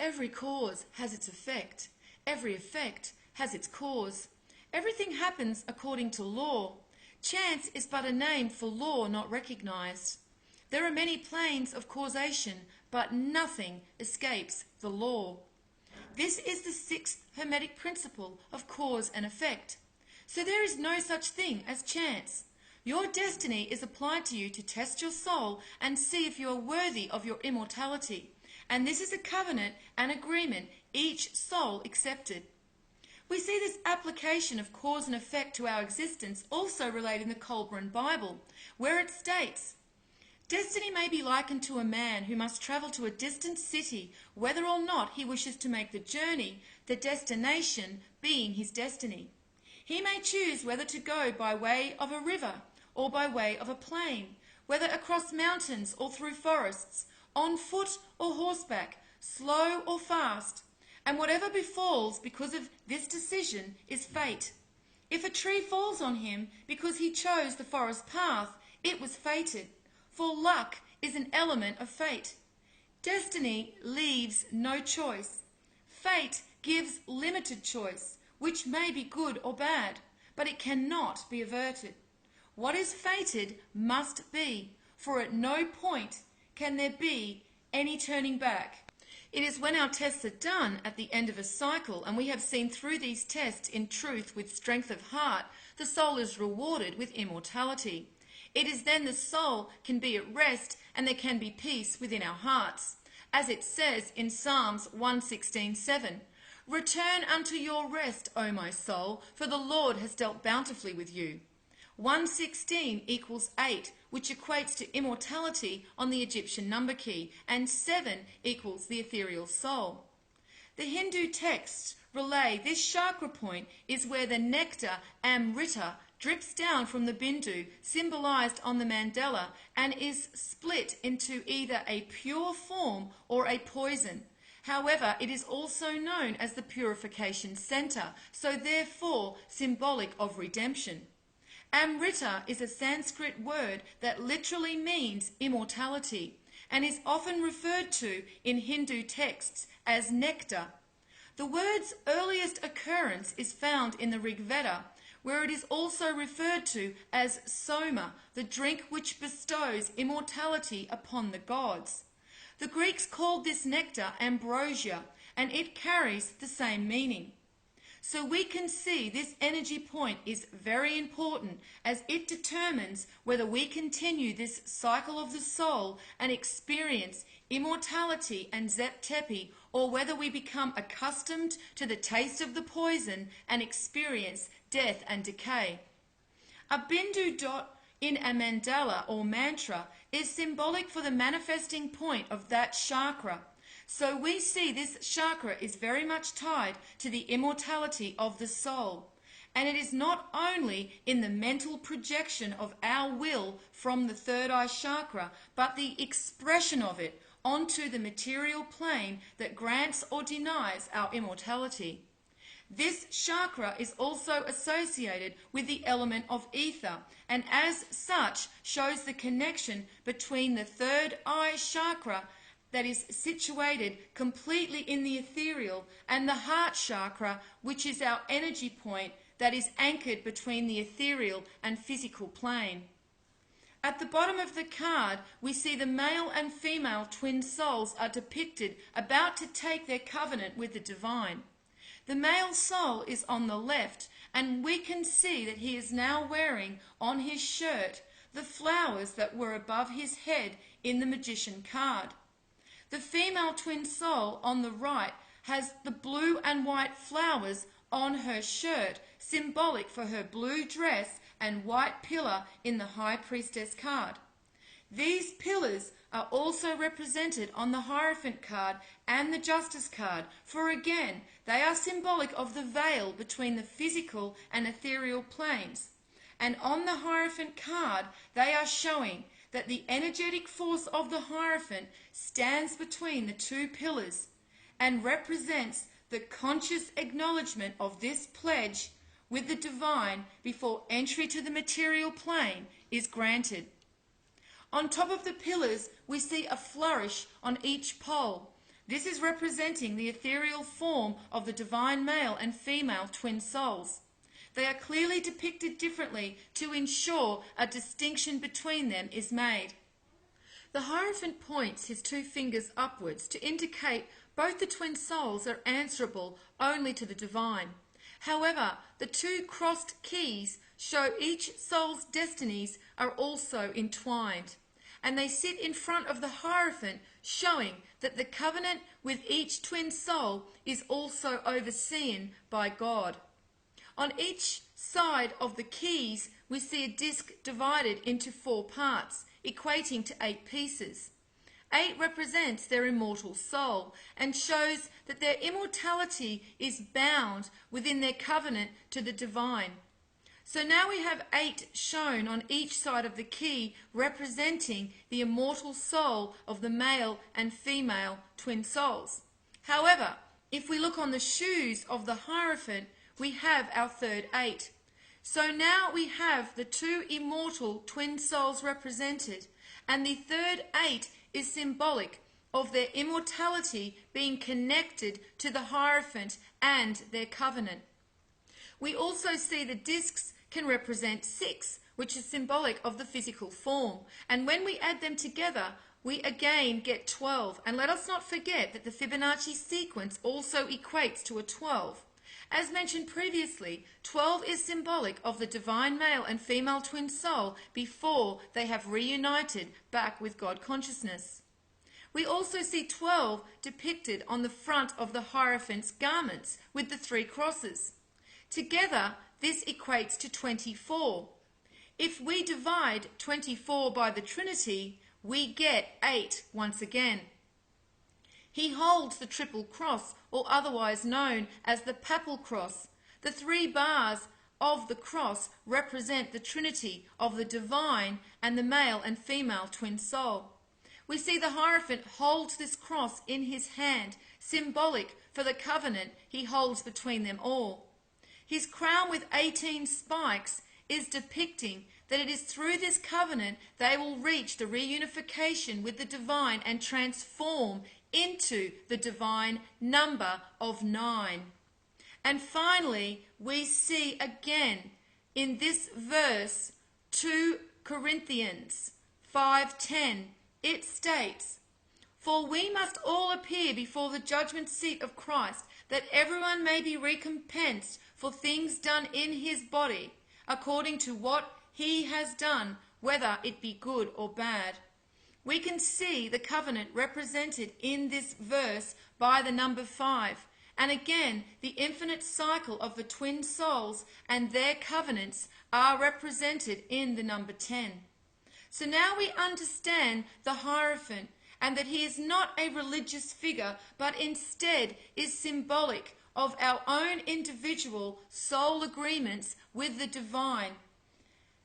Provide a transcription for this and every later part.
Every cause has its effect. Every effect has its cause. Everything happens according to law. Chance is but a name for law not recognized. There are many planes of causation, but nothing escapes the law. This is the sixth Hermetic principle of cause and effect. So there is no such thing as chance. Your destiny is applied to you to test your soul and see if you are worthy of your immortality. And this is a covenant and agreement each soul accepted. We see this application of cause and effect to our existence also related in the Covenan Bible, where it states, "Destiny may be likened to a man who must travel to a distant city, whether or not he wishes to make the journey, the destination being his destiny. He may choose whether to go by way of a river or by way of a plain, whether across mountains or through forests, on foot or horseback, slow or fast. And whatever befalls because of this decision is fate. If a tree falls on him because he chose the forest path, it was fated. For luck is an element of fate. Destiny leaves no choice. Fate gives limited choice, which may be good or bad, but it cannot be averted. What is fated must be, for at no point can there be any turning back. It is when our tests are done at the end of a cycle and we have seen through these tests in truth with strength of heart, the soul is rewarded with immortality. It is then the soul can be at rest and there can be peace within our hearts. As it says in Psalms 116:7, "Return unto your rest, O my soul, for the Lord has dealt bountifully with you." 116 equals 8, which equates to immortality on the Egyptian number key, and 7 equals the ethereal soul. The Hindu texts relay this chakra point is where the nectar Amrita drips down from the bindu, symbolized on the mandala, and is split into either a pure form or a poison. However, it is also known as the purification center, so therefore symbolic of redemption. Amrita is a Sanskrit word that literally means immortality and is often referred to in Hindu texts as nectar. The word's earliest occurrence is found in the Rig Veda, where it is also referred to as soma, the drink which bestows immortality upon the gods. The Greeks called this nectar ambrosia, and it carries the same meaning. So we can see this energy point is very important as it determines whether we continue this cycle of the soul and experience immortality and Zep Tepi, or whether we become accustomed to the taste of the poison and experience death and decay. A bindu dot in a mandala or mantra is symbolic for the manifesting point of that chakra. So we see this chakra is very much tied to the immortality of the soul. And it is not only in the mental projection of our will from the third eye chakra, but the expression of it onto the material plane that grants or denies our immortality. This chakra is also associated with the element of ether, and as such shows the connection between the third eye chakra that is situated completely in the ethereal and the heart chakra, which is our energy point that is anchored between the ethereal and physical plane. At the bottom of the card, we see the male and female twin souls are depicted about to take their covenant with the divine. The male soul is on the left, and we can see that he is now wearing on his shirt the flowers that were above his head in the magician card. The female twin soul on the right has the blue and white flowers on her shirt, symbolic for her blue dress and white pillar in the High Priestess card. These pillars are also represented on the Hierophant card and the Justice card, for again, they are symbolic of the veil between the physical and ethereal planes. And on the Hierophant card, they are showing that the energetic force of the Hierophant stands between the two pillars and represents the conscious acknowledgement of this pledge with the divine before entry to the material plane is granted. On top of the pillars, we see a flourish on each pole. This is representing the ethereal form of the divine male and female twin souls. They are clearly depicted differently to ensure a distinction between them is made. The Hierophant points his two fingers upwards to indicate both the twin souls are answerable only to the divine. However, the two crossed keys show each soul's destinies are also entwined, and they sit in front of the Hierophant, showing that the covenant with each twin soul is also overseen by God. On each side of the keys, we see a disc divided into 4 parts, equating to 8 pieces. 8 represents their immortal soul and shows that their immortality is bound within their covenant to the divine. So now we have 8 shown on each side of the key, representing the immortal soul of the male and female twin souls. However, if we look on the shoes of the Hierophant, we have our third 8. So now we have the 2 immortal twin souls represented, and the third 8 is symbolic of their immortality being connected to the Hierophant and their covenant. We also see the discs can represent 6, which is symbolic of the physical form, and when we add them together, we again get 12. And let us not forget that the Fibonacci sequence also equates to a 12. As mentioned previously, 12 is symbolic of the divine male and female twin soul before they have reunited back with God consciousness. We also see 12 depicted on the front of the Hierophant's garments with the 3 crosses. Together, this equates to 24. If we divide 24 by the Trinity, we get 8 once again. He holds the triple cross, or otherwise known as the papal cross. The 3 bars of the cross represent the Trinity of the divine and the male and female twin soul. We see the Hierophant holds this cross in his hand, symbolic for the covenant he holds between them all. His crown with 18 spikes is depicting that it is through this covenant they will reach the reunification with the divine and transform into the divine number of 9. And finally, we see again in this verse 2 Corinthians 5:10, it states, "For we must all appear before the judgment seat of Christ, that everyone may be recompensed for things done in his body, according to what he has done, whether it be good or bad." We can see the covenant represented in this verse by the number 5, and again the infinite cycle of the twin souls and their covenants are represented in the number 10. So now we understand the Hierophant, and that he is not a religious figure, but instead is symbolic of our own individual soul agreements with the divine.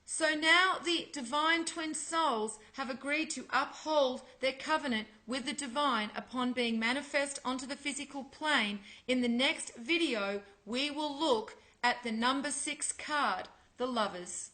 So now the divine twin souls have agreed to uphold their covenant with the divine upon being manifest onto the physical plane. In the next video, we will look at the number 6 card, the Lovers.